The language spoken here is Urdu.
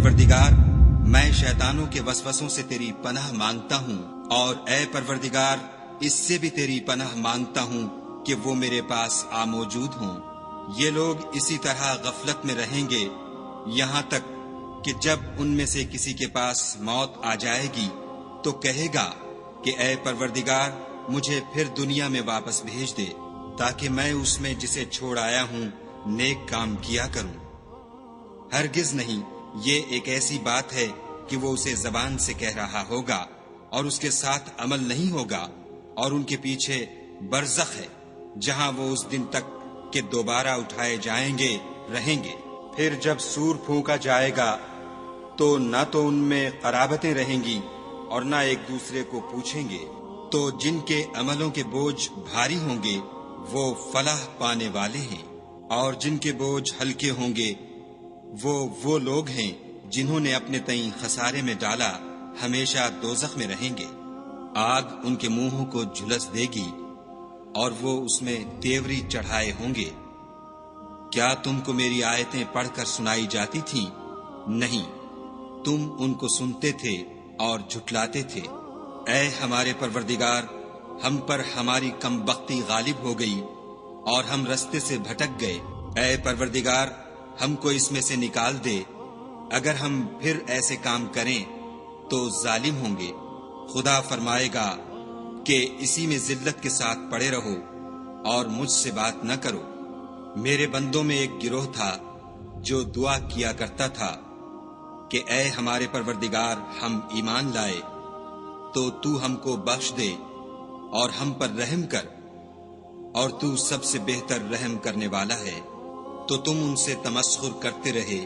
پروردگار میں شیطانوں کے وسوسوں سے تیری پناہ مانگتا ہوں، اور اے پروردگار اس سے بھی تیری پناہ مانگتا ہوں کہ وہ میرے پاس آ موجود ہوں۔ یہ لوگ اسی طرح غفلت میں رہیں گے یہاں تک کہ جب ان میں سے کسی کے پاس موت آ جائے گی تو کہے گا کہ اے پروردگار مجھے پھر دنیا میں واپس بھیج دے تاکہ میں اس میں جسے چھوڑ آیا ہوں نیک کام کیا کروں۔ ہرگز نہیں، یہ ایک ایسی بات ہے کہ وہ اسے زبان سے کہہ رہا ہوگا اور اس کے ساتھ عمل نہیں ہوگا، اور ان کے پیچھے برزخ ہے جہاں وہ اس دن تک کہ دوبارہ اٹھائے جائیں گے رہیں گے۔ پھر جب سور پھونکا جائے گا تو نہ تو ان میں قرابتیں رہیں گی اور نہ ایک دوسرے کو پوچھیں گے، تو جن کے عملوں کے بوجھ بھاری ہوں گے وہ فلاح پانے والے ہیں، اور جن کے بوجھ ہلکے ہوں گے وہ لوگ ہیں جنہوں نے اپنے تئیں خسارے میں ڈالا، ہمیشہ دوزخ میں رہیں گے۔ آگ ان کے منہوں کو جھلس دے گی اور وہ اس میں تیوری چڑھائے ہوں گے۔ کیا تم کو میری آیتیں پڑھ کر سنائی جاتی تھیں؟ نہیں، تم ان کو سنتے تھے اور جھٹلاتے تھے۔ اے ہمارے پروردگار ہم پر ہماری کم بختی غالب ہو گئی اور ہم رستے سے بھٹک گئے۔ اے پروردگار ہم کو اس میں سے نکال دے، اگر ہم پھر ایسے کام کریں تو ظالم ہوں گے۔ خدا فرمائے گا کہ اسی میں ذلت کے ساتھ پڑے رہو اور مجھ سے بات نہ کرو۔ میرے بندوں میں ایک گروہ تھا جو دعا کیا کرتا تھا کہ اے ہمارے پروردگار ہم ایمان لائے تو تو ہم کو بخش دے اور ہم پر رحم کر، اور تو سب سے بہتر رحم کرنے والا ہے۔ تو تم ان سے تمسخر کرتے رہے